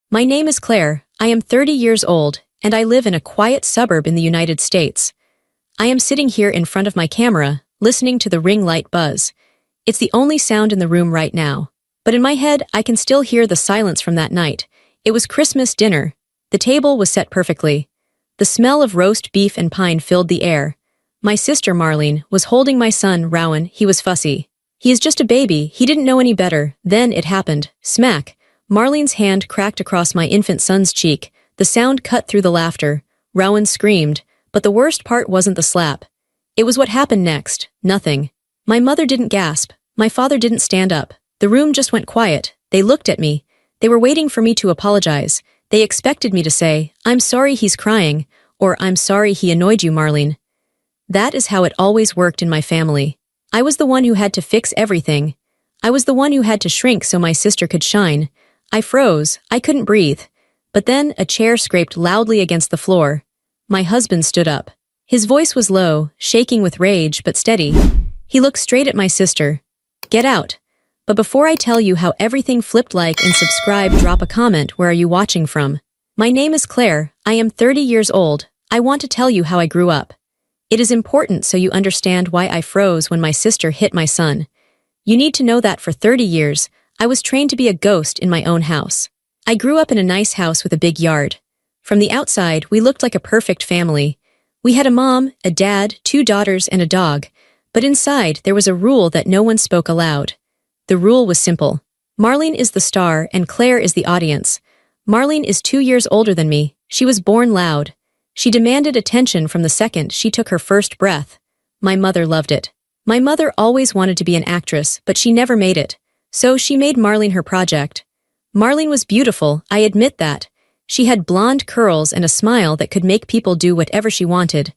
My name is Claire, I am 30 years old, and I live in a quiet suburb in the United States. I am sitting here in front of my camera, listening to the ring light buzz. It's the only sound in the room right now. But in my head, I can still hear the silence from that night. It was Christmas dinner. The table was set perfectly. The smell of roast beef and pine filled the air. My sister Marlene was holding my son Rowan. He was fussy. He is just a baby, he didn't know any better. Then it happened. Smack. Marlene's hand cracked across my infant son's cheek. The sound cut through the laughter. Rowan screamed, but the worst part wasn't the slap. It was what happened next. Nothing. My mother didn't gasp. My father didn't stand up. The room just went quiet. They looked at me. They were waiting for me to apologize. They expected me to say, "I'm sorry he's crying," or "I'm sorry he annoyed you, Marlene." That is how it always worked in my family. I was the one who had to fix everything. I was the one who had to shrink so my sister could shine. I froze. I couldn't breathe. But then a chair scraped loudly against the floor. My husband stood up. His voice was low, shaking with rage but steady. He looked straight at my sister. "Get out. But before I tell you how everything flipped, like and subscribe, drop a comment. Where are you watching from? My name is Claire, I am 30 years old. I want to tell you how I grew up. It is important so you understand why I froze when my sister hit my son. You need to know that for 30 years, I was trained to be a ghost in my own house. I grew up in a nice house with a big yard. From the outside, we looked like a perfect family. We had a mom, a dad, 2 daughters, and a dog. But inside, there was a rule that no one spoke aloud. The rule was simple. Marlene is the star and Claire is the audience. Marlene is 2 years older than me. She was born loud. She demanded attention from the second she took her first breath. My mother loved it. My mother always wanted to be an actress, but she never made it. So she made Marlene her project. Marlene was beautiful, I admit that. She had blonde curls and a smile that could make people do whatever she wanted.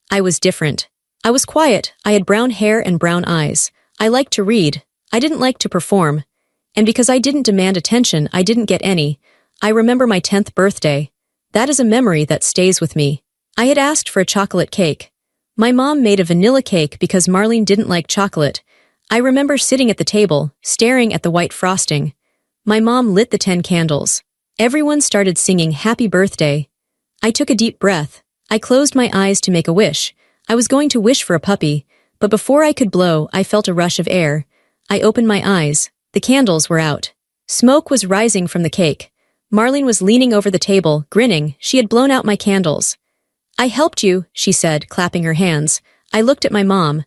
I was different. I was quiet. I had brown hair and brown eyes. I liked to read. I didn't like to perform. And because I didn't demand attention, I didn't get any. I remember my 10th birthday. That is a memory that stays with me. I had asked for a chocolate cake. My mom made a vanilla cake because Marlene didn't like chocolate. I remember sitting at the table, staring at the white frosting. My mom lit the 10 candles. Everyone started singing Happy Birthday. I took a deep breath. I closed my eyes to make a wish. I was going to wish for a puppy, but before I could blow, I felt a rush of air. I opened my eyes. The candles were out. Smoke was rising from the cake. Marlene was leaning over the table, grinning. She had blown out my candles. "I helped you," she said, clapping her hands. I looked at my mom.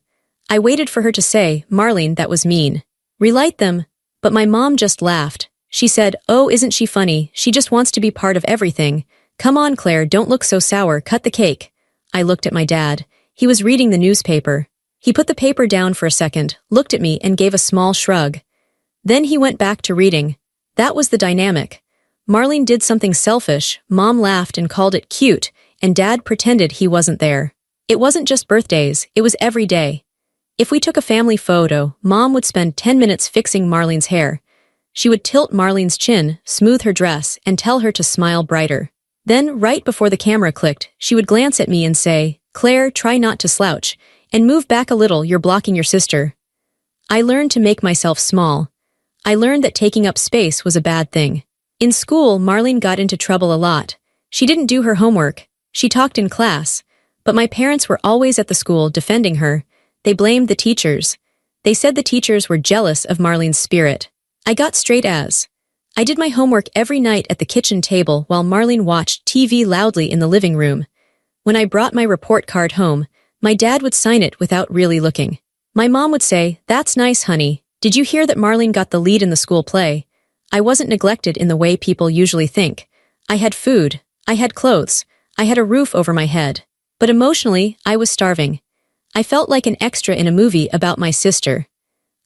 I waited for her to say, "Marlene, that was mean. Relight them." But my mom just laughed. She said, "Oh, isn't she funny? She just wants to be part of everything. Come on, Claire, don't look so sour. Cut the cake." I looked at my dad. He was reading the newspaper. He put the paper down for a second, looked at me, and gave a small shrug. Then he went back to reading. That was the dynamic. Marlene did something selfish, Mom laughed and called it cute, and Dad pretended he wasn't there. It wasn't just birthdays, it was every day. If we took a family photo, Mom would spend 10 minutes fixing Marlene's hair. She would tilt Marlene's chin, smooth her dress, and tell her to smile brighter. Then, right before the camera clicked, she would glance at me and say, "Claire, try not to slouch, and move back a little, you're blocking your sister." I learned to make myself small. I learned that taking up space was a bad thing. In school, Marlene got into trouble a lot. She didn't do her homework. She talked in class. But my parents were always at the school defending her. They blamed the teachers. They said the teachers were jealous of Marlene's spirit. I got straight A's. I did my homework every night at the kitchen table while Marlene watched TV loudly in the living room. When I brought my report card home, my dad would sign it without really looking. My mom would say, "That's nice, honey. Did you hear that Marlene got the lead in the school play?" I wasn't neglected in the way people usually think. I had food. I had clothes. I had a roof over my head. But emotionally, I was starving. I felt like an extra in a movie about my sister.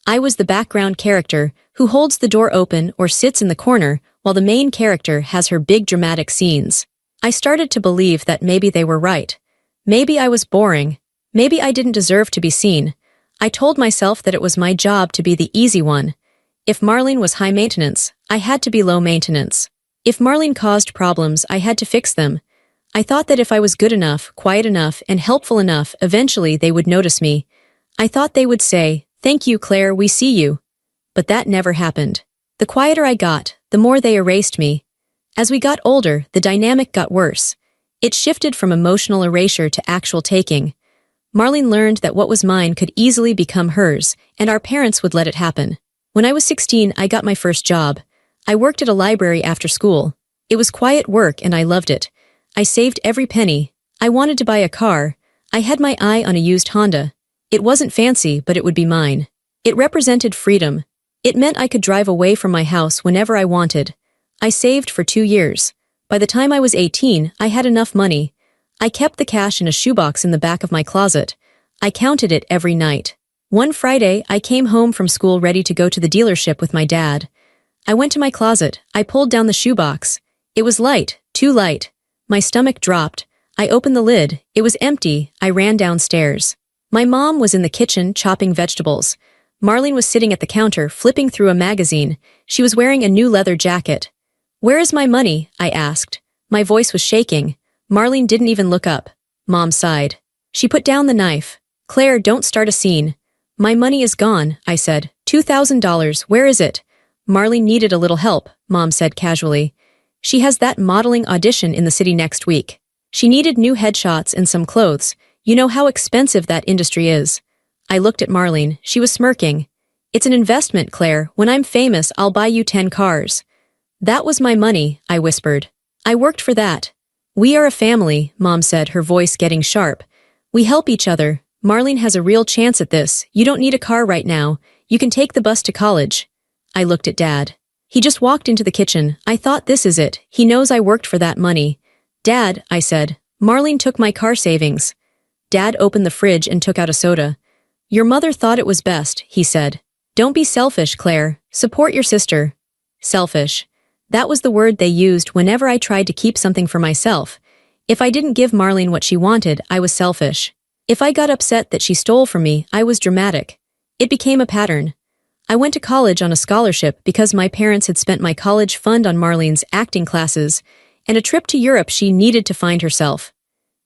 I was the background character who holds the door open or sits in the corner while the main character has her big dramatic scenes. I started to believe that maybe they were right. Maybe I was boring. Maybe I didn't deserve to be seen. I told myself that it was my job to be the easy one. If Marlene was high maintenance, I had to be low maintenance. If Marlene caused problems, I had to fix them. I thought that if I was good enough, quiet enough, and helpful enough, eventually they would notice me. I thought they would say, "Thank you, Claire, we see you." But that never happened. The quieter I got, the more they erased me. As we got older, the dynamic got worse. It shifted from emotional erasure to actual taking. Marlene learned that what was mine could easily become hers, and our parents would let it happen. When I was 16, I got my first job. I worked at a library after school. It was quiet work and I loved it. I saved every penny. I wanted to buy a car. I had my eye on a used Honda. It wasn't fancy, but it would be mine. It represented freedom. It meant I could drive away from my house whenever I wanted. I saved for 2 years. By the time I was 18, I had enough money. I kept the cash in a shoebox in the back of my closet. I counted it every night. One Friday, I came home from school ready to go to the dealership with my dad. I went to my closet. I pulled down the shoebox. It was light, too light. My stomach dropped. I opened the lid. It was empty. I ran downstairs. My mom was in the kitchen chopping vegetables. Marlene was sitting at the counter flipping through a magazine. She was wearing a new leather jacket. "Where is my money?" I asked. My voice was shaking. Marlene didn't even look up. Mom sighed. She put down the knife. "Claire, don't start a scene." "My money is gone," I said. $2,000, where is it?" Marlene needed a little help, Mom said casually. "She has that modeling audition in the city next week. She needed new headshots and some clothes. You know how expensive that industry is." I looked at Marlene. She was smirking. "It's an investment, Claire. When I'm famous, I'll buy you 10 cars. "That was my money," I whispered. "I worked for that." "We are a family," Mom said, her voice getting sharp. "We help each other. Marlene has a real chance at this. You don't need a car right now. You can take the bus to college." I looked at Dad. He just walked into the kitchen. I thought, this is it. He knows I worked for that money. "Dad," I said, "Marlene took my car savings." Dad opened the fridge and took out a soda. "Your mother thought it was best," he said. "Don't be selfish, Claire. Support your sister." Selfish. That was the word they used whenever I tried to keep something for myself. If I didn't give Marlene what she wanted, I was selfish. If I got upset that she stole from me, I was dramatic. It became a pattern. I went to college on a scholarship because my parents had spent my college fund on Marlene's acting classes and a trip to Europe she needed to find herself.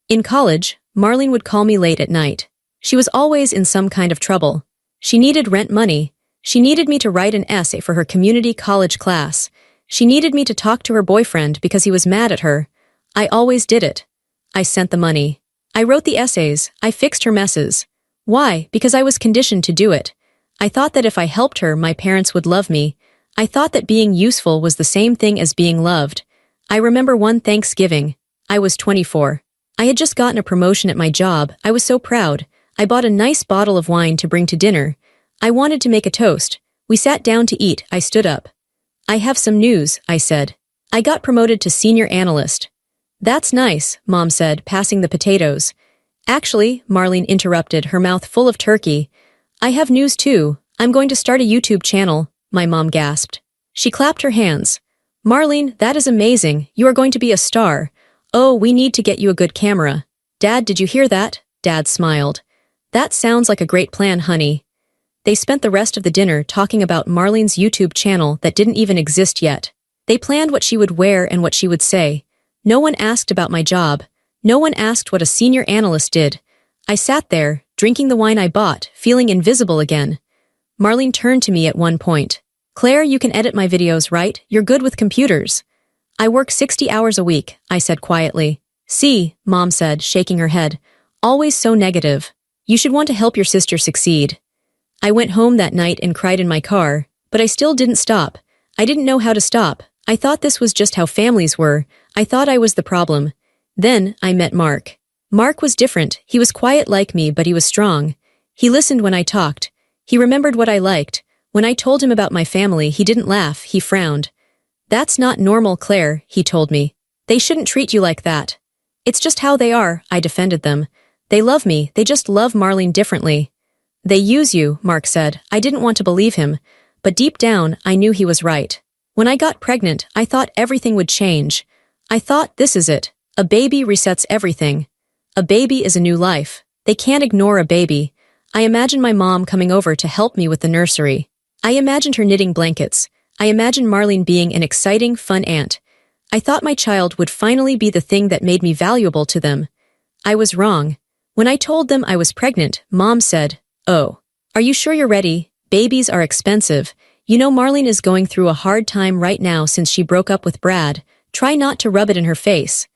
In college, Marlene would call me late at night. She was always in some kind of trouble. She needed rent money. She needed me to write an essay for her community college class. She needed me to talk to her boyfriend because he was mad at her. I always did it. I sent the money. I wrote the essays. I fixed her messes. Why? Because I was conditioned to do it. I thought that if I helped her, my parents would love me. I thought that being useful was the same thing as being loved. I remember one Thanksgiving. I was 24. I had just gotten a promotion at my job. I was so proud. I bought a nice bottle of wine to bring to dinner. I wanted to make a toast. We sat down to eat. I stood up. "I have some news," I said. "I got promoted to senior analyst." "That's nice," Mom said, passing the potatoes. "Actually," Marlene interrupted, her mouth full of turkey. "I have news too. I'm going to start a YouTube channel," my mom gasped. She clapped her hands. "Marlene, that is amazing. You are going to be a star. Oh, we need to get you a good camera." "Dad, did you hear that?" Dad smiled. "That sounds like a great plan, honey." They spent the rest of the dinner talking about Marlene's YouTube channel that didn't even exist yet. They planned what she would wear and what she would say. No one asked about my job. No one asked what a senior analyst did. I sat there, drinking the wine I bought, feeling invisible again. Marlene turned to me at one point. "Claire, you can edit my videos, right? You're good with computers." "I work 60 hours a week," I said quietly. "See," Mom said, shaking her head. "Always so negative. You should want to help your sister succeed." I went home that night and cried in my car, but I still didn't stop. I didn't know how to stop. I thought this was just how families were. I thought I was the problem. Then I met Mark. Mark was different. He was quiet like me, but he was strong. He listened when I talked. He remembered what I liked. When I told him about my family, he didn't laugh, he frowned. "That's not normal, Claire," he told me. "They shouldn't treat you like that." "It's just how they are," I defended them. "They love me, they just love Marlene differently." "They use you," Mark said. I didn't want to believe him, but deep down, I knew he was right. When I got pregnant, I thought everything would change. I thought, this is it. A baby resets everything. A baby is a new life. They can't ignore a baby. I imagined my mom coming over to help me with the nursery. I imagined her knitting blankets. I imagined Marlene being an exciting, fun aunt. I thought my child would finally be the thing that made me valuable to them. I was wrong. When I told them I was pregnant, Mom said, "Oh, are you sure you're ready? Babies are expensive. You know Marlene is going through a hard time right now since she broke up with Brad. Try not to rub it in her face.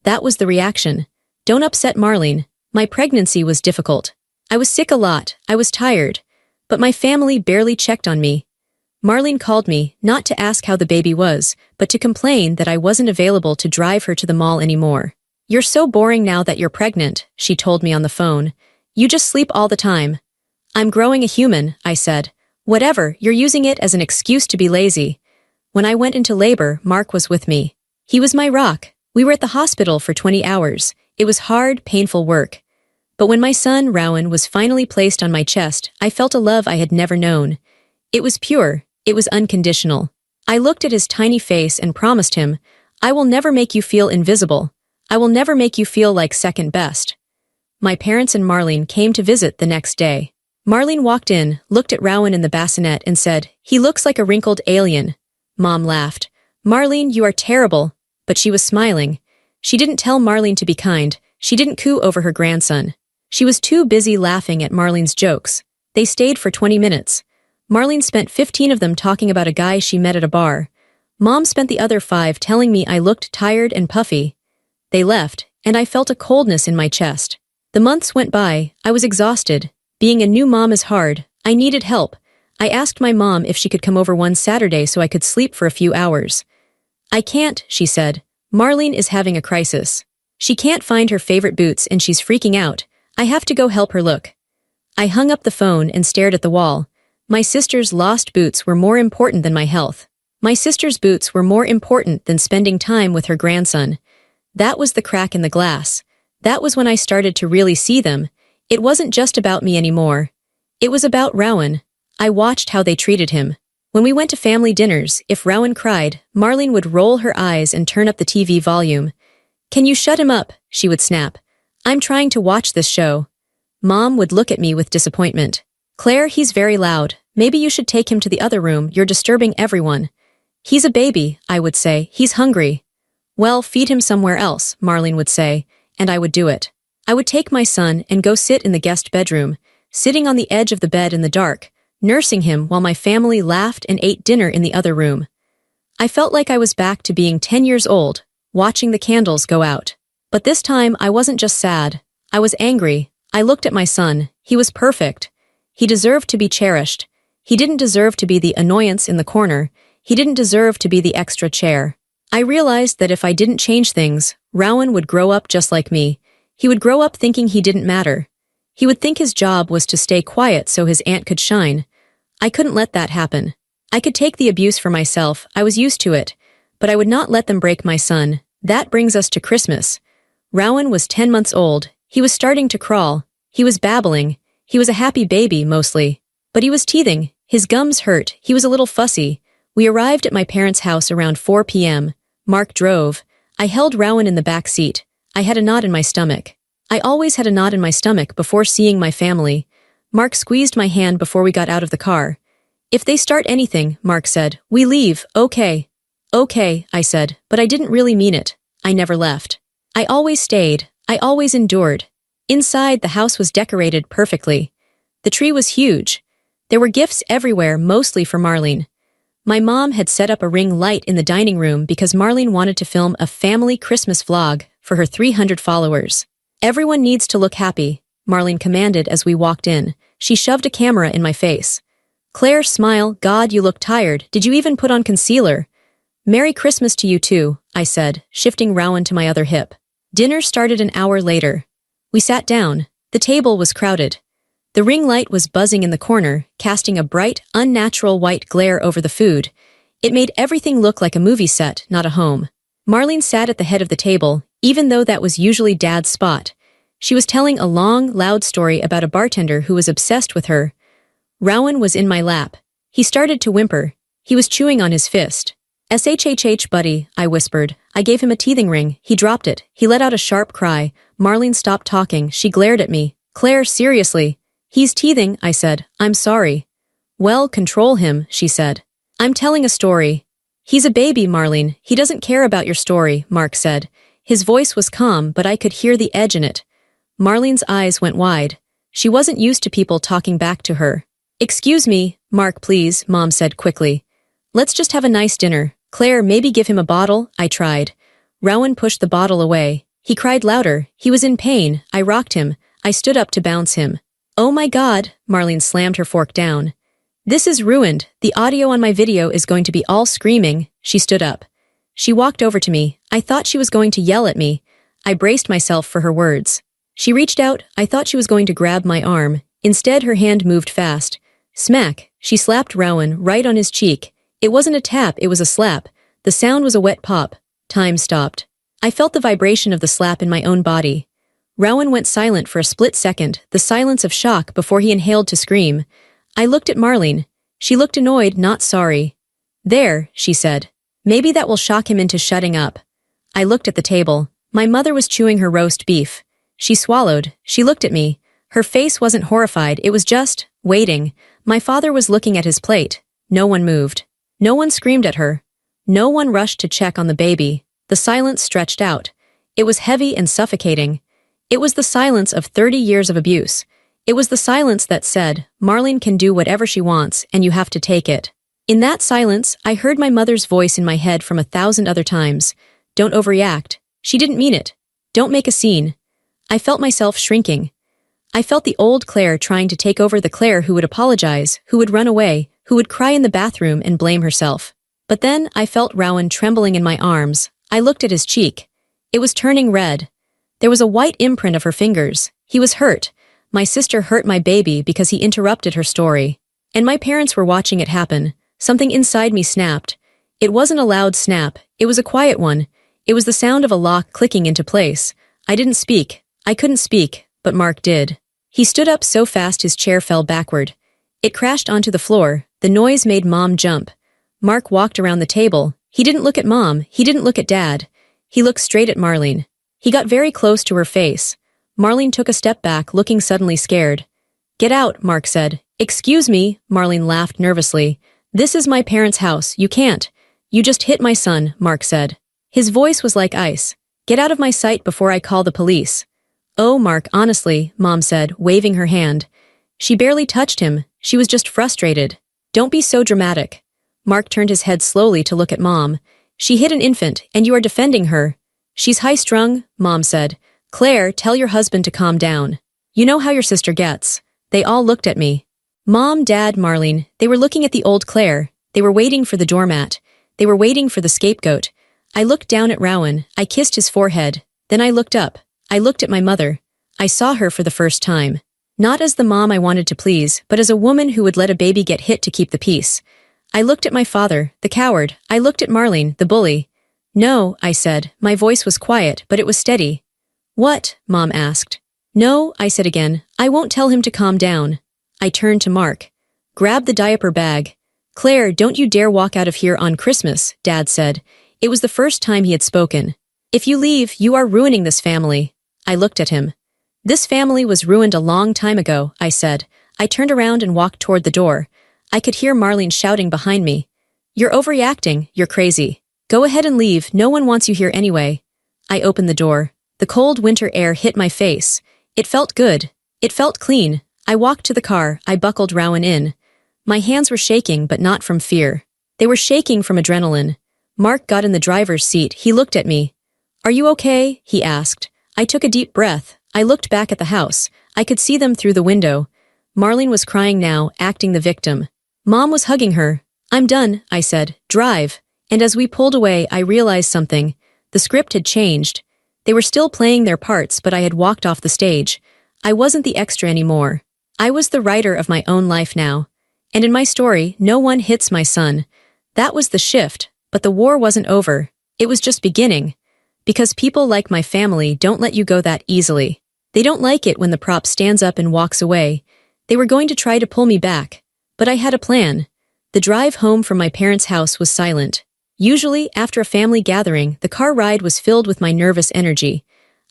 That was the reaction. Don't upset Marlene. My pregnancy was difficult. I was sick a lot, I was tired. But my family barely checked on me. Marlene called me, not to ask how the baby was, but to complain that I wasn't available to drive her to the mall anymore. You're so boring now that you're pregnant, she told me on the phone. You just sleep all the time. I'm growing a human, I said. Whatever, you're using it as an excuse to be lazy. When I went into labor, Mark was with me. He was my rock. We were at the hospital for 20 hours. It was hard, painful work. But when my son, Rowan, was finally placed on my chest, I felt a love I had never known. It was pure. It was unconditional. I looked at his tiny face and promised him, I will never make you feel invisible. I will never make you feel like second best. My parents and Marlene came to visit the next day. Marlene walked in, looked at Rowan in the bassinet and said, he looks like a wrinkled alien. Mom laughed. Marlene, you are terrible. But she was smiling. She didn't tell Marlene to be kind. She didn't coo over her grandson. She was too busy laughing at Marlene's jokes. They stayed for 20 minutes. Marlene spent 15 of them talking about a guy she met at a bar. Mom spent the other 5 telling me I looked tired and puffy. They left, and I felt a coldness in my chest. The months went by. I was exhausted. Being a new mom is hard. I needed help. I asked my mom if she could come over one Saturday so I could sleep for a few hours. I can't, she said. Marlene is having a crisis. She can't find her favorite boots and she's freaking out. I have to go help her look. I hung up the phone and stared at the wall. My sister's lost boots were more important than my health. My sister's boots were more important than spending time with her grandson. That was the crack in the glass. That was when I started to really see them. It wasn't just about me anymore. It was about Rowan. I watched how they treated him. When we went to family dinners, if Rowan cried, Marlene would roll her eyes and turn up the TV volume. Can you shut him up? She would snap. I'm trying to watch this show. Mom would look at me with disappointment. Claire, he's very loud. Maybe you should take him to the other room. You're disturbing everyone. He's a baby, I would say. He's hungry. Well, feed him somewhere else, Marlene would say, and I would do it. I would take my son and go sit in the guest bedroom, sitting on the edge of the bed in the dark, nursing him while my family laughed and ate dinner in the other room. I felt like I was back to being 10 years old, watching the candles go out. But this time I wasn't just sad. I was angry. I looked at my son. He was perfect. He deserved to be cherished. He didn't deserve to be the annoyance in the corner. He didn't deserve to be the extra chair. I realized that if I didn't change things, Rowan would grow up just like me. He would grow up thinking he didn't matter. He would think his job was to stay quiet so his aunt could shine. I couldn't let that happen. I could take the abuse for myself. I was used to it. But I would not let them break my son. That brings us to Christmas. Rowan was 10 months old. He was starting to crawl. He was babbling. He was a happy baby, mostly. But he was teething. His gums hurt. He was a little fussy. We arrived at my parents' house around 4 p.m. Mark drove. I held Rowan in the back seat. I had a knot in my stomach. I always had a knot in my stomach before seeing my family. Mark squeezed my hand before we got out of the car. If they start anything, Mark said, we leave, okay. Okay, I said, but I didn't really mean it. I never left. I always stayed. I always endured. Inside, the house was decorated perfectly. The tree was huge. There were gifts everywhere, mostly for Marlene. My mom had set up a ring light in the dining room because Marlene wanted to film a family Christmas vlog for her 300 followers. Everyone needs to look happy, Marlene commanded as we walked in. She shoved a camera in my face. Claire, smile. God, you look tired. Did you even put on concealer? Merry Christmas to you too, I said, shifting Rowan to my other hip. Dinner started an hour later. We sat down. The table was crowded. The ring light was buzzing in the corner, casting a bright, unnatural white glare over the food. It made everything look like a movie set, not a home. Marlene sat at the head of the table, even though that was usually Dad's spot. She was telling a long, loud story about a bartender who was obsessed with her. Rowan was in my lap. He started to whimper. He was chewing on his fist. "SHHH, buddy," I whispered. I gave him a teething ring. He dropped it. He let out a sharp cry. Marlene stopped talking. She glared at me. "Claire, seriously." "He's teething," I said. "I'm sorry." "Well, control him," she said. "I'm telling a story." "He's a baby, Marlene. He doesn't care about your story," Mark said. His voice was calm, but I could hear the edge in it. Marlene's eyes went wide. She wasn't used to people talking back to her. "Excuse me, Mark, please," Mom said quickly. "Let's just have a nice dinner. Claire, maybe give him a bottle, I tried. Rowan pushed the bottle away. He cried louder. He was in pain. I rocked him. I stood up to bounce him. Oh my God, Marlene slammed her fork down. This is ruined. The audio on my video is going to be all screaming. She stood up. She walked over to me. I thought she was going to yell at me. I braced myself for her words. She reached out. I thought she was going to grab my arm. Instead, her hand moved fast. Smack! She slapped Rowan right on his cheek. It wasn't a tap, it was a slap. The sound was a wet pop. Time stopped. I felt the vibration of the slap in my own body. Rowan went silent for a split second, the silence of shock before he inhaled to scream. I looked at Marlene. She looked annoyed, not sorry. There, she said. Maybe that will shock him into shutting up. I looked at the table. My mother was chewing her roast beef. She swallowed. She looked at me. Her face wasn't horrified, it was just waiting. My father was looking at his plate. No one moved. No one screamed at her. No one rushed to check on the baby. The silence stretched out. It was heavy and suffocating. It was the silence of 30 years of abuse. It was the silence that said, Marlene can do whatever she wants, and you have to take it. In that silence, I heard my mother's voice in my head from 1,000 other times. Don't overreact. She didn't mean it. Don't make a scene. I felt myself shrinking. I felt the old Claire trying to take over the Claire who would apologize, who would run away, who would cry in the bathroom and blame herself. But then I felt Rowan trembling in my arms. I looked at his cheek. It was turning red. There was a white imprint of her fingers. He was hurt. My sister hurt my baby because he interrupted her story. And my parents were watching it happen. Something inside me snapped. It wasn't a loud snap. It was a quiet one. It was the sound of a lock clicking into place. I didn't speak. I couldn't speak, but Mark did. He stood up so fast his chair fell backward. It crashed onto the floor. The noise made Mom jump. Mark walked around the table. He didn't look at Mom. He didn't look at Dad. He looked straight at Marlene. He got very close to her face. Marlene took a step back, looking suddenly scared. Get out, Mark said. Excuse me, Marlene laughed nervously. This is my parents' house. You can't. You just hit my son, Mark said. His voice was like ice. Get out of my sight before I call the police. Oh, Mark, honestly, Mom said, waving her hand. She barely touched him. She was just frustrated. Don't be so dramatic. Mark turned his head slowly to look at Mom. She hit an infant, and you are defending her. She's high-strung, Mom said. Claire, tell your husband to calm down. You know how your sister gets. They all looked at me. Mom, Dad, Marlene, they were looking at the old Claire. They were waiting for the doormat. They were waiting for the scapegoat. I looked down at Rowan. I kissed his forehead. Then I looked up. I looked at my mother. I saw her for the first time. Not as the mom I wanted to please, but as a woman who would let a baby get hit to keep the peace. I looked at my father, the coward. I looked at Marlene, the bully. No, I said. My voice was quiet, but it was steady. What? Mom asked. No, I said again. I won't tell him to calm down. I turned to Mark. Grab the diaper bag. Claire, don't you dare walk out of here on Christmas, Dad said. It was the first time he had spoken. If you leave, you are ruining this family. I looked at him. This family was ruined a long time ago, I said. I turned around and walked toward the door. I could hear Marlene shouting behind me. You're overreacting, you're crazy. Go ahead and leave, no one wants you here anyway. I opened the door. The cold winter air hit my face. It felt good. It felt clean. I walked to the car, I buckled Rowan in. My hands were shaking, but not from fear. They were shaking from adrenaline. Mark got in the driver's seat, he looked at me. Are you okay? He asked. I took a deep breath. I looked back at the house. I could see them through the window. Marlene was crying now, acting the victim. Mom was hugging her. I'm done, I said. Drive. And as we pulled away, I realized something. The script had changed. They were still playing their parts, but I had walked off the stage. I wasn't the extra anymore. I was the writer of my own life now. And in my story, no one hits my son. That was the shift, but the war wasn't over. It was just beginning. Because people like my family don't let you go that easily. They don't like it when the prop stands up and walks away. They were going to try to pull me back. But I had a plan. The drive home from my parents' house was silent. Usually, after a family gathering, the car ride was filled with my nervous energy.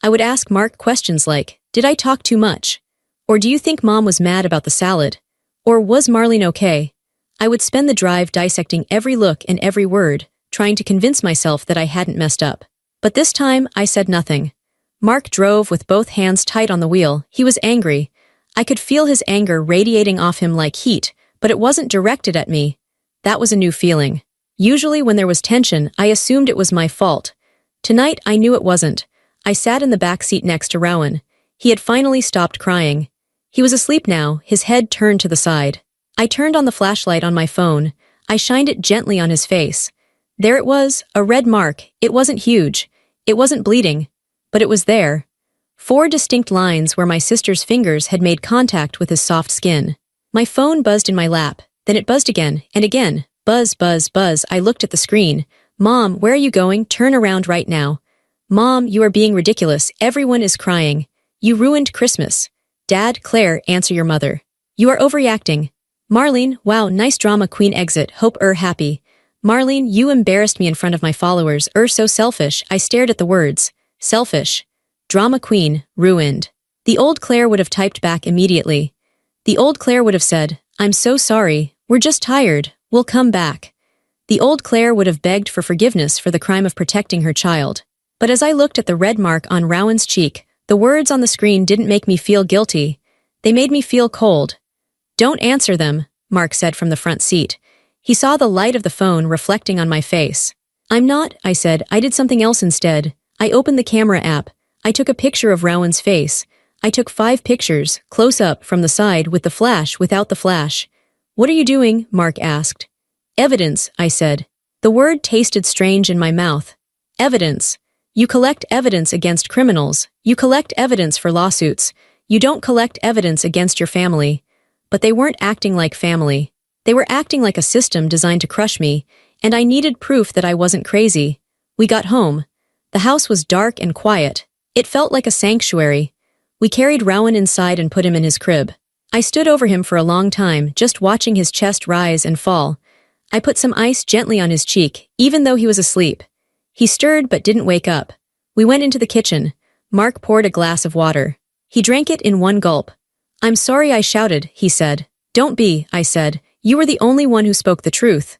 I would ask Mark questions like, did I talk too much? Or do you think Mom was mad about the salad? Or was Marlene okay? I would spend the drive dissecting every look and every word, trying to convince myself that I hadn't messed up. But this time, I said nothing. Mark drove with both hands tight on the wheel. He was angry. I could feel his anger radiating off him like heat, but it wasn't directed at me. That was a new feeling. Usually when there was tension, I assumed it was my fault. Tonight, I knew it wasn't. I sat in the back seat next to Rowan. He had finally stopped crying. He was asleep now, his head turned to the side. I turned on the flashlight on my phone. I shined it gently on his face. There it was, a red mark. It wasn't huge. It wasn't bleeding. But it was there. 4 distinct lines where my sister's fingers had made contact with his soft skin. My phone buzzed in my lap. Then it buzzed again, and again. Buzz, buzz, buzz. I looked at the screen. Mom, where are you going? Turn around right now. Mom, you are being ridiculous. Everyone is crying. You ruined Christmas. Dad, Claire, answer your mother. You are overreacting. Marlene, wow, nice drama queen exit. Hope happy. Marlene, you embarrassed me in front of my followers. So selfish. I stared at the words. Selfish. Drama queen, ruined. The old Claire would have typed back immediately. The old Claire would have said, I'm so sorry. We're just tired. We'll come back. The old Claire would have begged for forgiveness for the crime of protecting her child. But as I looked at the red mark on Rowan's cheek, the words on the screen didn't make me feel guilty. They made me feel cold. Don't answer them, Mark said from the front seat. He saw the light of the phone reflecting on my face. I'm not, I said. I did something else instead. I opened the camera app. I took a picture of Rowan's face. I took 5 pictures, close up, from the side, with the flash, without the flash. What are you doing? Mark asked. Evidence, I said. The word tasted strange in my mouth. Evidence. You collect evidence against criminals. You collect evidence for lawsuits. You don't collect evidence against your family. But they weren't acting like family. They were acting like a system designed to crush me, and I needed proof that I wasn't crazy. We got home. The house was dark and quiet. It felt like a sanctuary. We carried Rowan inside and put him in his crib. I stood over him for a long time, just watching his chest rise and fall. I put some ice gently on his cheek, even though he was asleep. He stirred but didn't wake up. We went into the kitchen. Mark poured a glass of water. He drank it in one gulp. I'm sorry I shouted, he said. Don't be, I said. You were the only one who spoke the truth.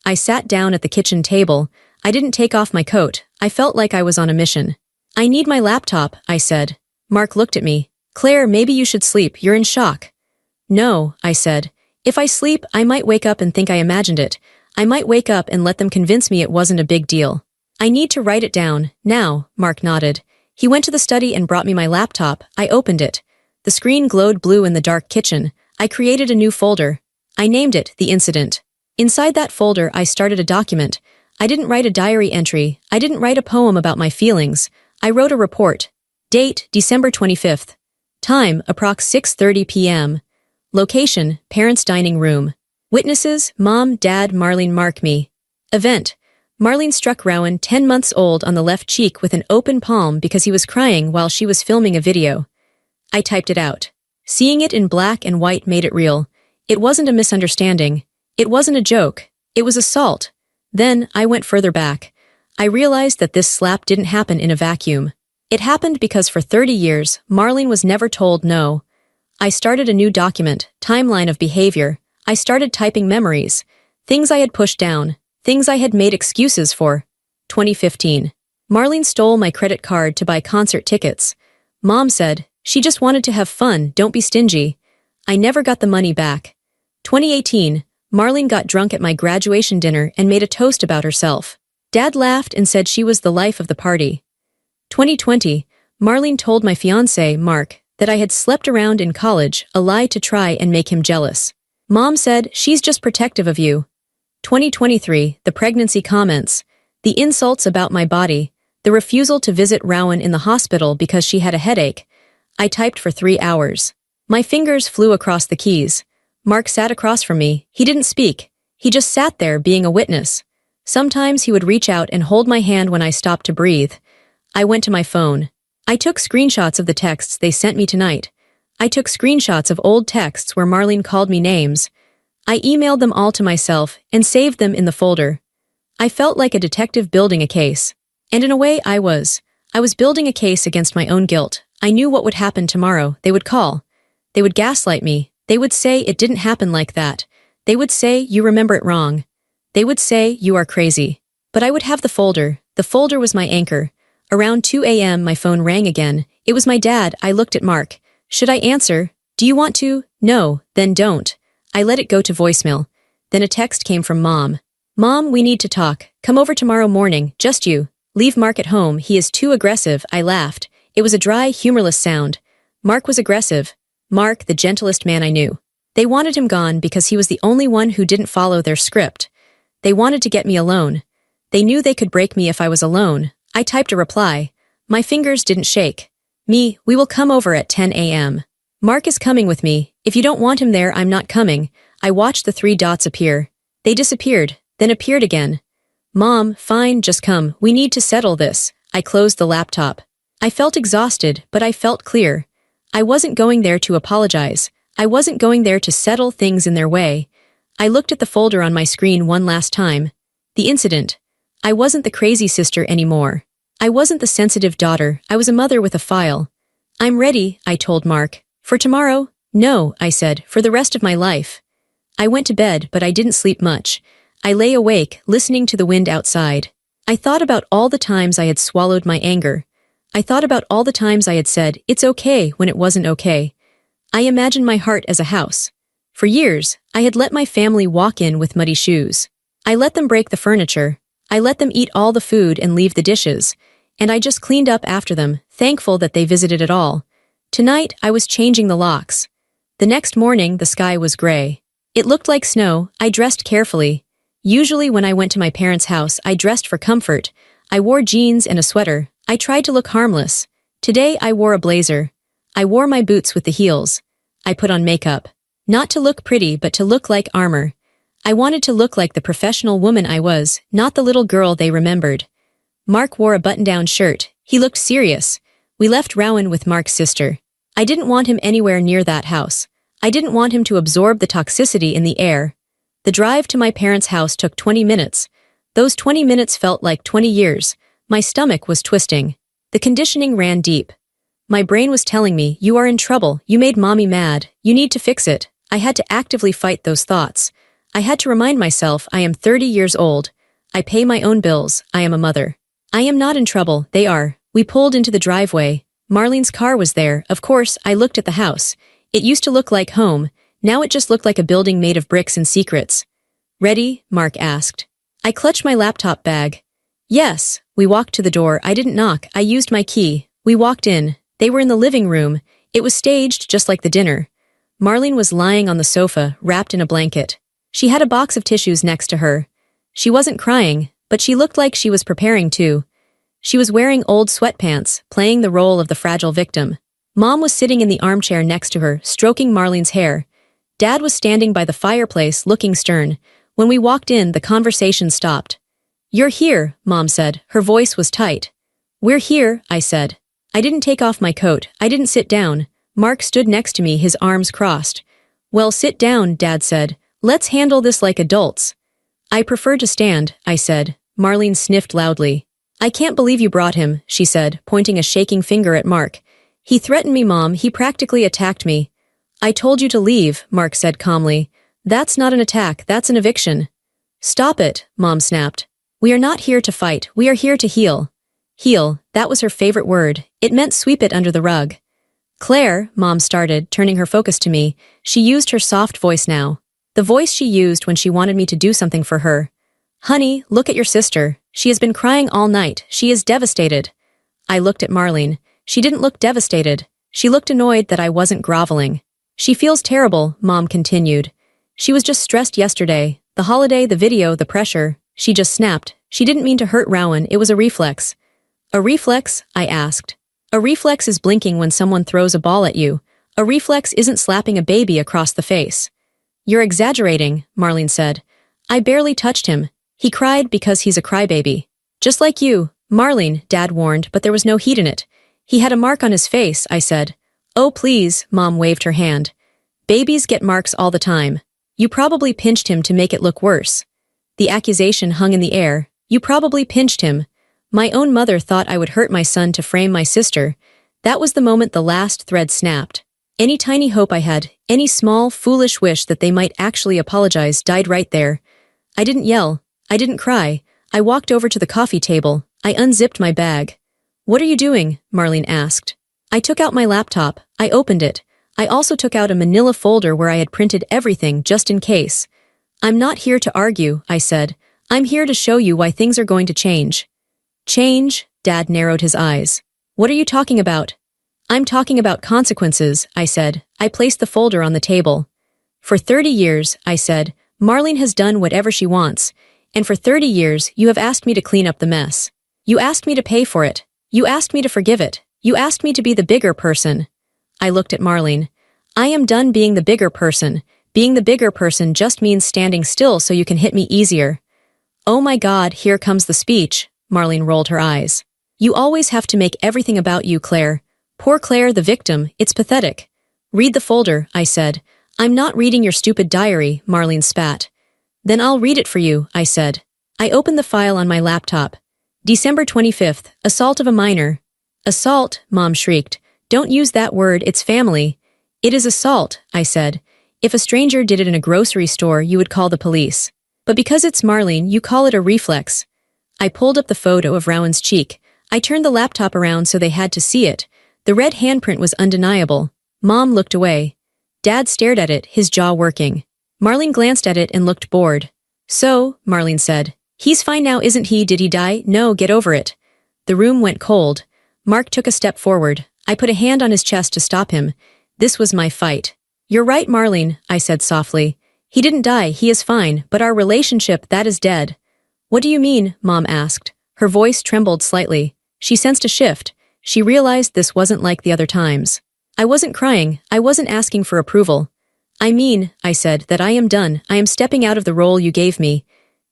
I sat down at the kitchen table. I didn't take off my coat. I felt like I was on a mission. I need my laptop, I said. Mark looked at me. Claire, maybe you should sleep. You're in shock. No, I said. If I sleep, I might wake up and think I imagined it. I might wake up and let them convince me it wasn't a big deal. I need to write it down, now, Mark nodded. He went to the study and brought me my laptop. I opened it. The screen glowed blue in the dark kitchen. I created a new folder. I named it The Incident. Inside that folder, I started a document. I didn't write a diary entry. I didn't write a poem about my feelings. I wrote a report. Date, December 25th. Time, approx 6:30 p.m. Location, parents' dining room. Witnesses, Mom, Dad, Marlene, Mark, me. Event. Marlene struck Rowan, 10 months old, on the left cheek with an open palm because he was crying while she was filming a video. I typed it out. Seeing it in black and white made it real. It wasn't a misunderstanding. It wasn't a joke. It was assault. Then, I went further back. I realized that this slap didn't happen in a vacuum. It happened because for 30 years, Marlene was never told no. I started a new document, timeline of behavior. I started typing memories. Things I had pushed down. Things I had made excuses for. 2015. Marlene stole my credit card to buy concert tickets. Mom said, she just wanted to have fun, don't be stingy. I never got the money back. 2018. Marlene got drunk at my graduation dinner and made a toast about herself. Dad laughed and said she was the life of the party. 2020. Marlene told my fiancé, Mark, that I had slept around in college, a lie to try and make him jealous. Mom said, she's just protective of you. 2023, the pregnancy comments, the insults about my body, the refusal to visit Rowan in the hospital because she had a headache. I typed for 3 hours. My fingers flew across the keys. Mark sat across from me. He didn't speak. He just sat there being a witness. Sometimes he would reach out and hold my hand when I stopped to breathe. I went to my phone. I took screenshots of the texts they sent me tonight. I took screenshots of old texts where Marlene called me names. I emailed them all to myself and saved them in the folder. I felt like a detective building a case. And in a way, I was. I was building a case against my own guilt. I knew what would happen tomorrow. They would call. They would gaslight me. They would say it didn't happen like that. They would say you remember it wrong. They would say you are crazy. But I would have the folder. The folder was my anchor. Around 2 a.m. my phone rang again. It was my dad. I looked at Mark. Should I answer? Do you want to? No, then don't. I let it go to voicemail. Then a text came from Mom. Mom, we need to talk. Come over tomorrow morning, just you. Leave Mark at home, he is too aggressive, I laughed. It was a dry, humorless sound. Mark was aggressive. Mark, the gentlest man I knew. They wanted him gone because he was the only one who didn't follow their script. They wanted to get me alone. They knew they could break me if I was alone. I typed a reply. My fingers didn't shake. We will come over at 10 a.m. Mark is coming with me. If you don't want him there, I'm not coming. I watched the 3 dots appear. They disappeared, then appeared again. Mom, fine, just come. We need to settle this. I closed the laptop. I felt exhausted, but I felt clear. I wasn't going there to apologize. I wasn't going there to settle things in their way. I looked at the folder on my screen one last time. The incident. I wasn't the crazy sister anymore. I wasn't the sensitive daughter. I was a mother with a file. I'm ready, I told Mark. For tomorrow? No, I said, for the rest of my life. I went to bed, but I didn't sleep much. I lay awake, listening to the wind outside. I thought about all the times I had swallowed my anger. I thought about all the times I had said, it's okay, when it wasn't okay. I imagined my heart as a house. For years, I had let my family walk in with muddy shoes. I let them break the furniture. I let them eat all the food and leave the dishes. And I just cleaned up after them, thankful that they visited at all. Tonight, I was changing the locks. The next morning, the sky was gray. It looked like snow. I dressed carefully. Usually when I went to my parents' house, I dressed for comfort. I wore jeans and a sweater. I tried to look harmless. Today, I wore a blazer. I wore my boots with the heels. I put on makeup. Not to look pretty, but to look like armor. I wanted to look like the professional woman I was, not the little girl they remembered. Mark wore a button-down shirt. He looked serious. We left Rowan with Mark's sister. I didn't want him anywhere near that house. I didn't want him to absorb the toxicity in the air. The drive to my parents' house took 20 minutes. Those 20 minutes felt like 20 years. My stomach was twisting. The conditioning ran deep. My brain was telling me, you are in trouble, you made mommy mad, you need to fix it. I had to actively fight those thoughts. I had to remind myself I am 30 years old. I pay my own bills, I am a mother. I am not in trouble, they are. We pulled into the driveway. Marlene's car was there. Of course, I looked at the house. It used to look like home. Now it just looked like a building made of bricks and secrets. Ready? Mark asked. I clutched my laptop bag. Yes. We walked to the door. I didn't knock. I used my key. We walked in. They were in the living room. It was staged just like the dinner. Marlene was lying on the sofa, wrapped in a blanket. She had a box of tissues next to her. She wasn't crying, but she looked like she was preparing to. She was wearing old sweatpants, playing the role of the fragile victim. Mom was sitting in the armchair next to her, stroking Marlene's hair. Dad was standing by the fireplace, looking stern. When we walked in, the conversation stopped. You're here, Mom said. Her voice was tight. We're here, I said. I didn't take off my coat. I didn't sit down. Mark stood next to me, his arms crossed. Well, sit down, Dad said. Let's handle this like adults. I prefer to stand, I said. Marlene sniffed loudly. I can't believe you brought him, she said, pointing a shaking finger at Mark. He threatened me, Mom. He practically attacked me. I told you to leave, Mark said calmly. That's not an attack, that's an eviction. Stop it, Mom snapped. We are not here to fight, we are here to heal. Heal, that was her favorite word. It meant sweep it under the rug. Claire, Mom started, turning her focus to me. She used her soft voice now. The voice she used when she wanted me to do something for her. Honey, look at your sister. She has been crying all night. She is devastated. I looked at Marlene. She didn't look devastated. She looked annoyed that I wasn't groveling. She feels terrible, Mom continued. She was just stressed yesterday. The holiday, the video, the pressure. She just snapped. She didn't mean to hurt Rowan. It was a reflex. A reflex? I asked. A reflex is blinking when someone throws a ball at you. A reflex isn't slapping a baby across the face. You're exaggerating, Marlene said. I barely touched him. He cried because he's a crybaby. Just like you, Marlene, Dad warned, but there was no heat in it. He had a mark on his face, I said. Oh, please, Mom waved her hand. Babies get marks all the time. You probably pinched him to make it look worse. The accusation hung in the air. You probably pinched him. My own mother thought I would hurt my son to frame my sister. That was the moment the last thread snapped. Any tiny hope I had, any small, foolish wish that they might actually apologize died right there. I didn't yell. I didn't cry. I walked over to the coffee table. I unzipped my bag. What are you doing? Marlene asked. I took out my laptop. I opened it. I also took out a manila folder where I had printed everything just in case. I'm not here to argue, I said. I'm here to show you why things are going to change. Change? Dad narrowed his eyes. What are you talking about? I'm talking about consequences, I said. I placed the folder on the table. For 30 years, I said, Marlene has done whatever she wants, and for 30 years you have asked me to clean up the mess. You asked me to pay for it. You asked me to forgive it. You asked me to be the bigger person. I looked at Marlene. I am done being the bigger person. Being the bigger person just means standing still so you can hit me easier. Oh my God, here comes the speech. Marlene rolled her eyes. You always have to make everything about you, Claire. Poor Claire, the victim, it's pathetic. Read the folder, I said. I'm not reading your stupid diary, Marlene spat. Then I'll read it for you, I said. I opened the file on my laptop. December 25th, assault of a minor. Assault, Mom shrieked. Don't use that word, it's family. It is assault, I said. If a stranger did it in a grocery store, you would call the police. But because it's Marlene, you call it a reflex. I pulled up the photo of Rowan's cheek. I turned the laptop around so they had to see it. The red handprint was undeniable. Mom looked away. Dad stared at it, his jaw working. Marlene glanced at it and looked bored. So, Marlene said, he's fine now, isn't he? Did he die? No, get over it. The room went cold. Mark took a step forward. I put a hand on his chest to stop him. This was my fight. You're right, Marlene, I said softly. He didn't die, he is fine, but our relationship, that is dead. What do you mean? Mom asked. Her voice trembled slightly. She sensed a shift. She realized this wasn't like the other times. I wasn't crying. I wasn't asking for approval. I mean, I said, that I am done. I am stepping out of the role you gave me.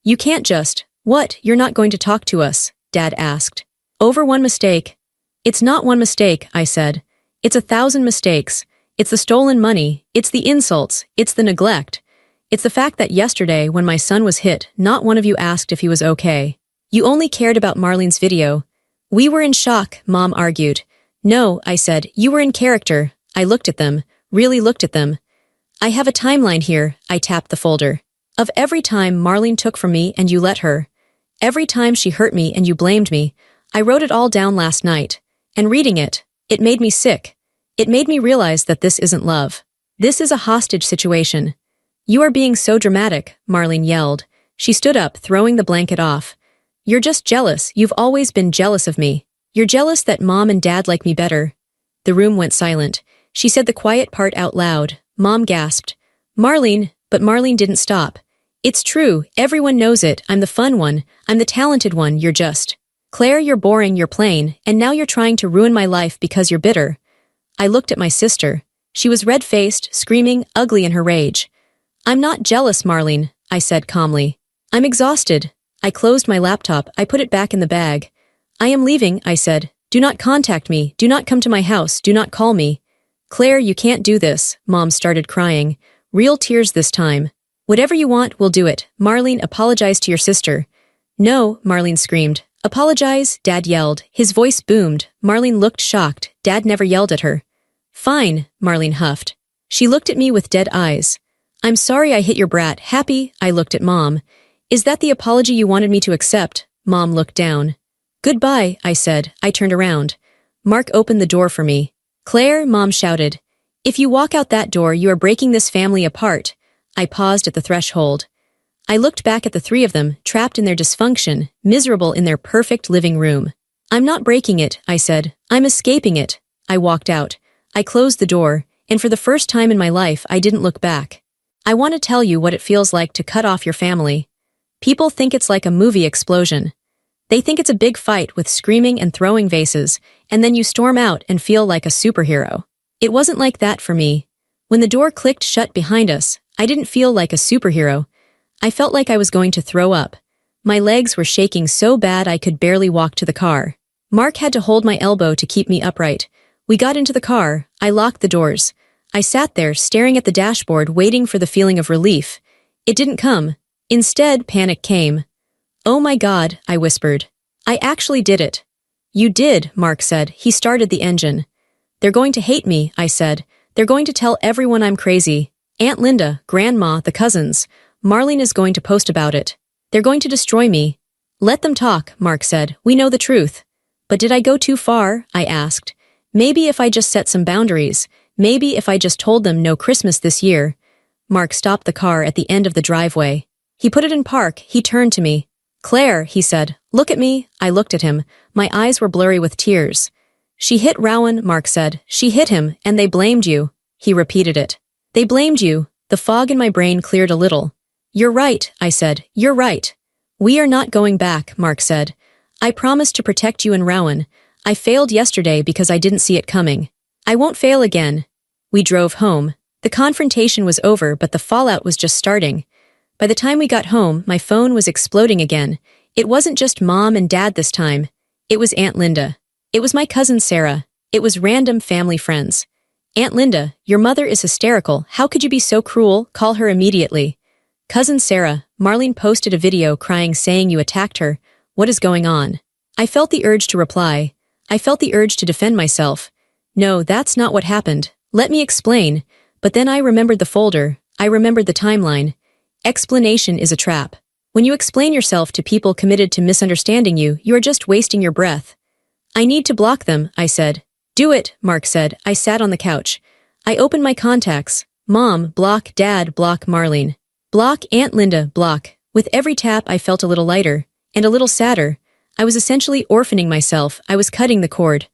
You can't just— What? You're not going to talk to us? Dad asked. Over one mistake. It's not one mistake, I said. It's 1,000 mistakes. It's the stolen money. It's the insults. It's the neglect. It's the fact that yesterday, when my son was hit, not one of you asked if he was okay. You only cared about Marlene's video. We were in shock, Mom argued. No, I said, you were in character. I looked at them, really looked at them. I have a timeline here, I tapped the folder. Of every time Marlene took from me and you let her. Every time she hurt me and you blamed me. I wrote it all down last night. And reading it, it made me sick. It made me realize that this isn't love. This is a hostage situation. You are being so dramatic, Marlene yelled. She stood up, throwing the blanket off. You're just jealous. You've always been jealous of me. You're jealous that Mom and Dad like me better. The room went silent. She said the quiet part out loud. Mom gasped. Marlene, but Marlene didn't stop. It's true, everyone knows it. I'm the fun one. I'm the talented one. You're just— Claire, you're boring, you're plain, and now you're trying to ruin my life because you're bitter. I looked at my sister. She was red-faced, screaming, ugly in her rage. I'm not jealous, Marlene, I said calmly. I'm exhausted. I closed my laptop. I put it back in the bag. I am leaving, I said. Do not contact me. Do not come to my house. Do not call me. Claire, you can't do this. Mom started crying. Real tears this time. Whatever you want, we'll do it. Marlene, apologize to your sister. No, Marlene screamed. Apologize, Dad yelled. His voice boomed. Marlene looked shocked. Dad never yelled at her. Fine, Marlene huffed. She looked at me with dead eyes. I'm sorry I hit your brat. Happy? I looked at Mom. Is that the apology you wanted me to accept? Mom looked down. Goodbye, I said. I turned around. Mark opened the door for me. Claire, Mom shouted. If you walk out that door, you are breaking this family apart. I paused at the threshold. I looked back at the three of them, trapped in their dysfunction, miserable in their perfect living room. I'm not breaking it, I said. I'm escaping it. I walked out. I closed the door, and for the first time in my life, I didn't look back. I want to tell you what it feels like to cut off your family. People think it's like a movie explosion. They think it's a big fight with screaming and throwing vases, and then you storm out and feel like a superhero. It wasn't like that for me. When the door clicked shut behind us, I didn't feel like a superhero. I felt like I was going to throw up. My legs were shaking so bad I could barely walk to the car. Mark had to hold my elbow to keep me upright. We got into the car. I locked the doors. I sat there, staring at the dashboard, waiting for the feeling of relief. It didn't come. Instead, panic came. Oh my God, I whispered. I actually did it. You did, Mark said. He started the engine. They're going to hate me, I said. They're going to tell everyone I'm crazy. Aunt Linda, Grandma, the cousins. Marlene is going to post about it. They're going to destroy me. Let them talk, Mark said. We know the truth. But did I go too far? I asked. Maybe if I just set some boundaries. Maybe if I just told them no Christmas this year. Mark stopped the car at the end of the driveway. He put it in park. He turned to me. Claire, he said, look at me. I looked at him. My eyes were blurry with tears. She hit Rowan, Mark said. She hit him, and they blamed you. He repeated it. They blamed you. The fog in my brain cleared a little. You're right, I said. You're right. We are not going back, Mark said. I promised to protect you and Rowan. I failed yesterday because I didn't see it coming. I won't fail again. We drove home. The confrontation was over, but the fallout was just starting. By the time we got home, my phone was exploding again. It wasn't just Mom and Dad this time. It was Aunt Linda. It was my cousin Sarah. It was random family friends. Aunt Linda, your mother is hysterical. How could you be so cruel? Call her immediately. Cousin Sarah, Marlene posted a video crying saying you attacked her. What is going on? I felt the urge to reply. I felt the urge to defend myself. No, that's not what happened. Let me explain. But then I remembered the folder. I remembered the timeline. Explanation is a trap. When you explain yourself to people committed to misunderstanding you, you are just wasting your breath. I need to block them, I said. Do it, Mark said. I sat on the couch. I opened my contacts. Mom, block. Dad, block. Marlene. Block. Aunt Linda, block. With every tap I felt a little lighter, and a little sadder. I was essentially orphaning myself. I was cutting the cord.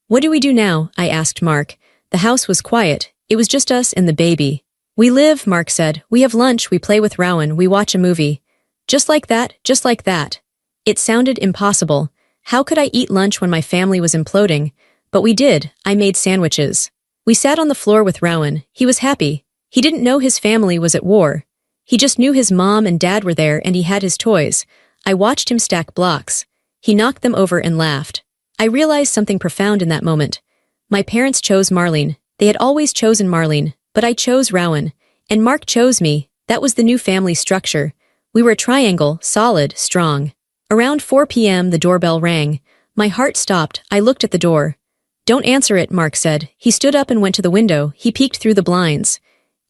What do we do now? I asked Mark. The house was quiet. It was just us and the baby. We live, Mark said. We have lunch, we play with Rowan, we watch a movie. Just like that, just like that. It sounded impossible. How could I eat lunch when my family was imploding? But we did. I made sandwiches. We sat on the floor with Rowan. He was happy. He didn't know his family was at war. He just knew his mom and dad were there and he had his toys. I watched him stack blocks. He knocked them over and laughed. I realized something profound in that moment. My parents chose Marlene. They had always chosen Marlene, but I chose Rowan. And Mark chose me. That was the new family structure. We were a triangle, solid, strong. Around 4 p.m. the doorbell rang. My heart stopped. I looked at the door. Don't answer it, Mark said. He stood up and went to the window. He peeked through the blinds.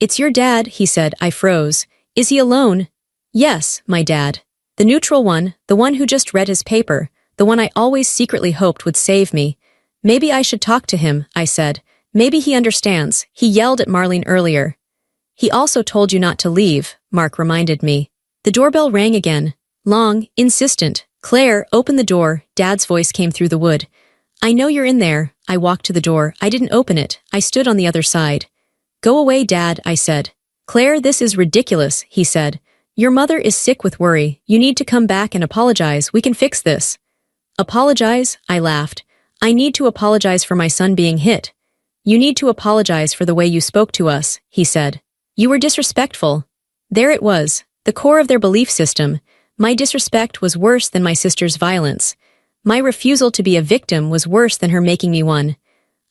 It's your dad, he said. I froze. Is he alone? Yes, my dad. The neutral one, the one who just read his paper, the one I always secretly hoped would save me. Maybe I should talk to him, I said. Maybe he understands. He yelled at Marlene earlier. He also told you not to leave, Mark reminded me. The doorbell rang again. Long, insistent. Claire, open the door. Dad's voice came through the wood. I know you're in there. I walked to the door. I didn't open it. I stood on the other side. Go away, Dad, I said. Claire, this is ridiculous, he said. Your mother is sick with worry. You need to come back and apologize. We can fix this. Apologize? I laughed. I need to apologize for my son being hit. You need to apologize for the way you spoke to us, he said. You were disrespectful. There it was, the core of their belief system. My disrespect was worse than my sister's violence. My refusal to be a victim was worse than her making me one.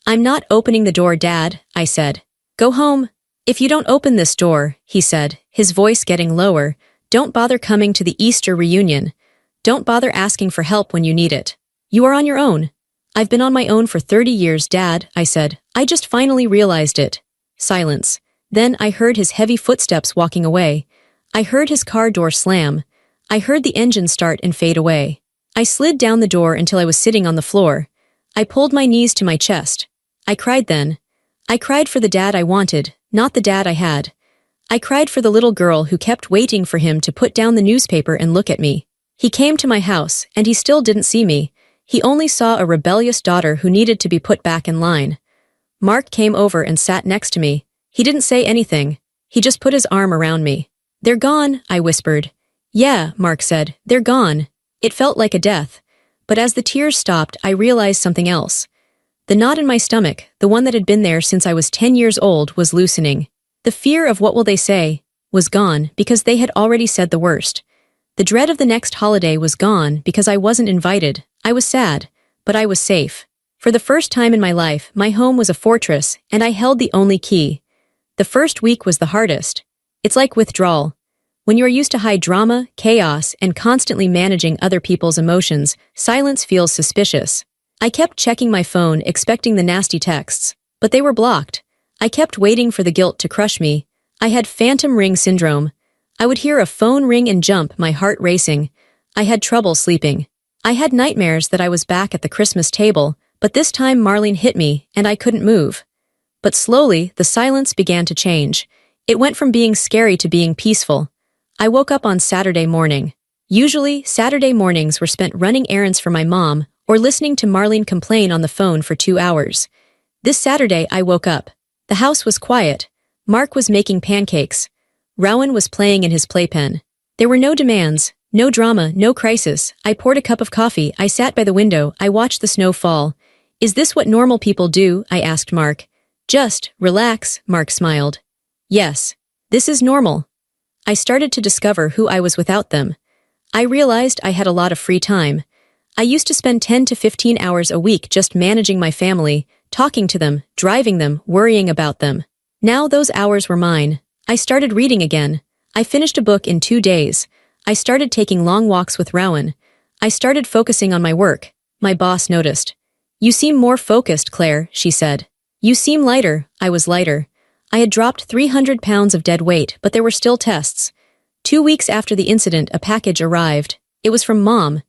I'm not opening the door, Dad, I said. Go home. If you don't open this door, he said, his voice getting lower, don't bother coming to the Easter reunion. Don't bother asking for help when you need it. You are on your own. I've been on my own for 30 years, Dad, I said. I just finally realized it. Silence. Then I heard his heavy footsteps walking away. I heard his car door slam. I heard the engine start and fade away. I slid down the door until I was sitting on the floor. I pulled my knees to my chest. I cried then. I cried for the dad I wanted, not the dad I had. I cried for the little girl who kept waiting for him to put down the newspaper and look at me. He came to my house, and he still didn't see me. He only saw a rebellious daughter who needed to be put back in line. Mark came over and sat next to me. He didn't say anything. He just put his arm around me. They're gone, I whispered. Yeah, Mark said, they're gone. It felt like a death. But as the tears stopped, I realized something else. The knot in my stomach, the one that had been there since I was 10 years old, was loosening. The fear of what will they say was gone because they had already said the worst. The dread of the next holiday was gone because I wasn't invited. I was sad, but I was safe. For the first time in my life, my home was a fortress, and I held the only key. The first week was the hardest. It's like withdrawal. When you are used to high drama, chaos, and constantly managing other people's emotions, silence feels suspicious. I kept checking my phone, expecting the nasty texts, but they were blocked. I kept waiting for the guilt to crush me. I had phantom ring syndrome. I would hear a phone ring and jump, my heart racing. I had trouble sleeping. I had nightmares that I was back at the Christmas table, but this time Marlene hit me, and I couldn't move. But slowly, the silence began to change. It went from being scary to being peaceful. I woke up on Saturday morning. Usually, Saturday mornings were spent running errands for my mom or listening to Marlene complain on the phone for 2 hours. This Saturday, I woke up. The house was quiet. Mark was making pancakes. Rowan was playing in his playpen. There were no demands, no drama, no crisis. I poured a cup of coffee, I sat by the window, I watched the snow fall. Is this what normal people do? I asked Mark. Just relax, Mark smiled. Yes, this is normal. I started to discover who I was without them. I realized I had a lot of free time. I used to spend 10 to 15 hours a week just managing my family, talking to them, driving them, worrying about them. Now those hours were mine. I started reading again. I finished a book in 2 days. I started taking long walks with Rowan. I started focusing on my work. My boss noticed. You seem more focused, Claire, she said. You seem lighter. I was lighter. I had dropped 300 pounds of dead weight, but there were still tests. 2 weeks after the incident, a package arrived. It was from Mom.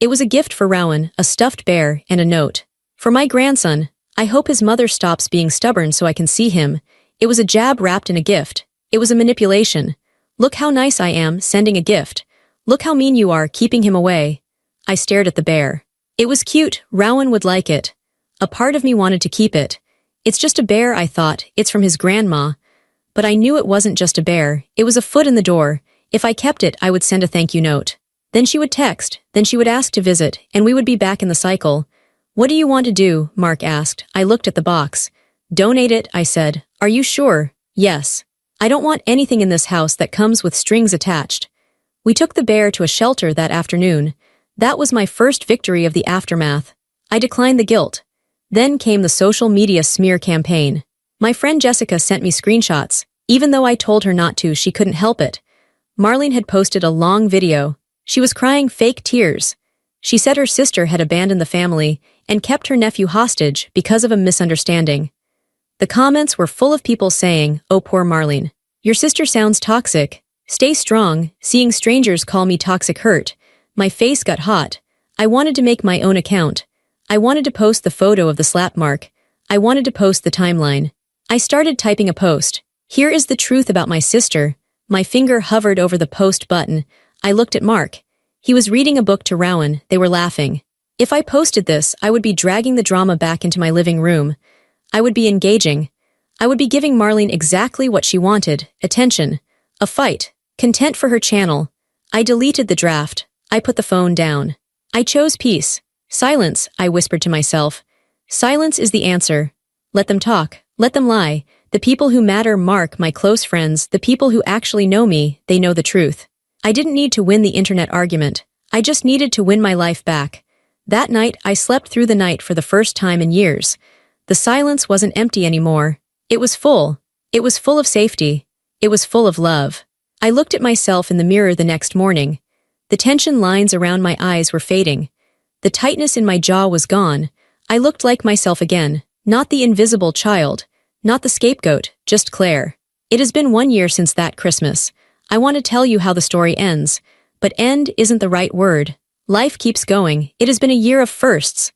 It was a gift for Rowan, a stuffed bear, and a note. For my grandson, I hope his mother stops being stubborn so I can see him. It was a jab wrapped in a gift. It was a manipulation. Look how nice I am, sending a gift. Look how mean you are, keeping him away. I stared at the bear. It was cute, Rowan would like it. A part of me wanted to keep it. It's just a bear, I thought, it's from his grandma. But I knew it wasn't just a bear, it was a foot in the door. If I kept it, I would send a thank you note. Then she would text, then she would ask to visit, and we would be back in the cycle. What do you want to do? Mark asked. I looked at the box. Donate it, I said. Are you sure? Yes. I don't want anything in this house that comes with strings attached. We took the bear to a shelter that afternoon. That was my first victory of the aftermath. I declined the guilt. Then came the social media smear campaign. My friend Jessica sent me screenshots. Even though I told her not to, she couldn't help it. Marlene had posted a long video. She was crying fake tears. She said her sister had abandoned the family and kept her nephew hostage because of a misunderstanding. The comments were full of people saying, "Oh, poor Marlene. Your sister sounds toxic. Stay strong." Seeing strangers call me toxic hurt. My face got hot. I wanted to make my own account. I wanted to post the photo of the slap mark. I wanted to post the timeline. I started typing a post. Here is the truth about my sister. My finger hovered over the post button. I looked at Mark. He was reading a book to Rowan. They were laughing. If I posted this, I would be dragging the drama back into my living room. I would be engaging. I would be giving Marlene exactly what she wanted, attention, a fight, content for her channel. I deleted the draft. I put the phone down. I chose peace. Silence, I whispered to myself. Silence is the answer. Let them talk. Let them lie. The people who matter, Mark, my close friends, the people who actually know me, they know the truth. I didn't need to win the internet argument. I just needed to win my life back. That night, I slept through the night for the first time in years. The silence wasn't empty anymore. It was full. It was full of safety. It was full of love. I looked at myself in the mirror the next morning. The tension lines around my eyes were fading. The tightness in my jaw was gone. I looked like myself again, not the invisible child, not the scapegoat, just Claire. It has been 1 year since that Christmas. I want to tell you how the story ends, but end isn't the right word. Life keeps going. It has been a year of firsts.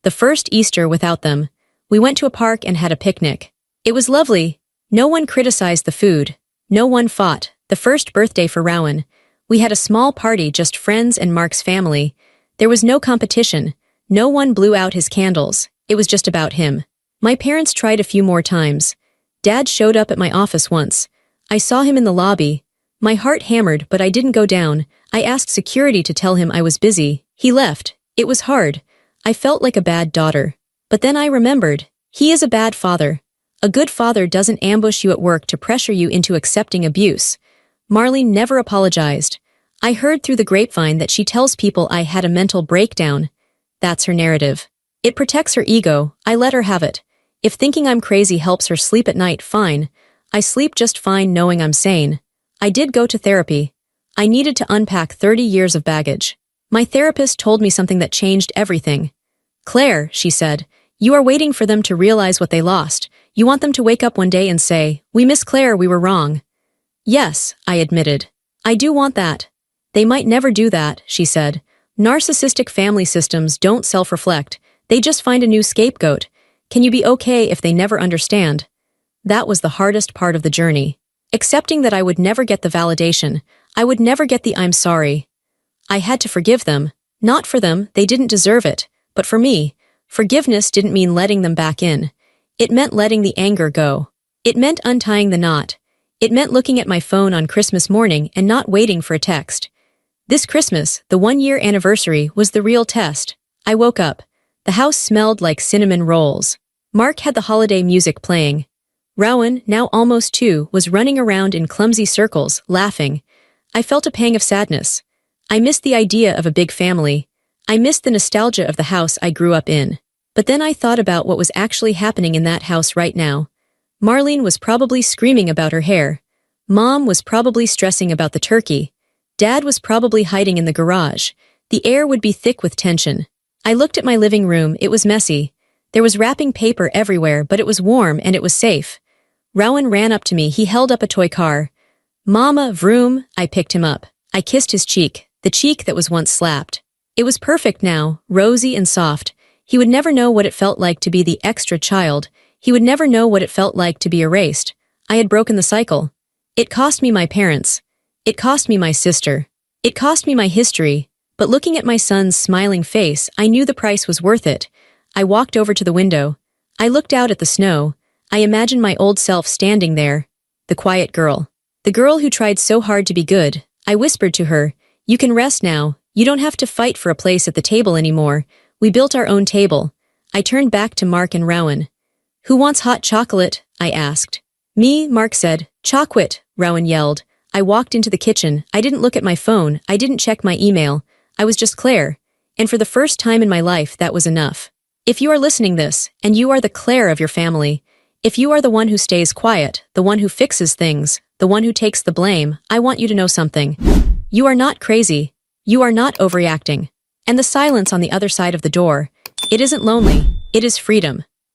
The first Easter without them. We went to a park and had a picnic. It was lovely. No one criticized the food. No one fought. The first birthday for Rowan. We had a small party, just friends and Mark's family. There was no competition. No one blew out his candles. It was just about him. My parents tried a few more times. Dad showed up at my office once. I saw him in the lobby. My heart hammered, but I didn't go down. I asked security to tell him I was busy. He left. It was hard. I felt like a bad daughter. But then I remembered. He is a bad father. A good father doesn't ambush you at work to pressure you into accepting abuse. Marlene never apologized. I heard through the grapevine that she tells people I had a mental breakdown. That's her narrative. It protects her ego. I let her have it. If thinking I'm crazy helps her sleep at night, fine. I sleep just fine knowing I'm sane. I did go to therapy. I needed to unpack 30 years of baggage. My therapist told me something that changed everything. Claire, she said, you are waiting for them to realize what they lost. You want them to wake up one day and say, "We miss Claire, we were wrong." Yes, I admitted. I do want that. They might never do that, she said. Narcissistic family systems don't self-reflect. They just find a new scapegoat. Can you be okay if they never understand? That was the hardest part of the journey. Accepting that I would never get the validation. I would never get the "I'm sorry." I had to forgive them. Not for them, they didn't deserve it. But for me, forgiveness didn't mean letting them back in. It meant letting the anger go. It meant untying the knot. It meant looking at my phone on Christmas morning and not waiting for a text. This Christmas, the 1-year anniversary, was the real test. I woke up. The house smelled like cinnamon rolls. Mark had the holiday music playing. Rowan, now almost 2, was running around in clumsy circles, laughing. I felt a pang of sadness. I missed the idea of a big family. I missed the nostalgia of the house I grew up in. But then I thought about what was actually happening in that house right now. Marlene was probably screaming about her hair. Mom was probably stressing about the turkey. Dad was probably hiding in the garage. The air would be thick with tension. I looked at my living room. It was messy. There was wrapping paper everywhere, but it was warm and it was safe. Rowan ran up to me. He held up a toy car. Mama, vroom. I picked him up. I kissed his cheek, the cheek that was once slapped. It was perfect now, rosy and soft. He would never know what it felt like to be the extra child. He would never know what it felt like to be erased. I had broken the cycle. It cost me my parents. It cost me my sister. It cost me my history. But looking at my son's smiling face, I knew the price was worth it. I walked over to the window. I looked out at the snow. I imagined my old self standing there. The quiet girl. The girl who tried so hard to be good. I whispered to her, "You can rest now. You don't have to fight for a place at the table anymore. We built our own table." I turned back to Mark and Rowan. "Who wants hot chocolate?" I asked. "Me," Mark said. "Chocolate," Rowan yelled. I walked into the kitchen. I didn't look at my phone. I didn't check my email. I was just Claire. And for the first time in my life, that was enough. If you are listening this, and you are the Claire of your family, if you are the one who stays quiet, the one who fixes things, the one who takes the blame, I want you to know something. You are not crazy. You are not overreacting. And the silence on the other side of the door, it isn't lonely. It is freedom.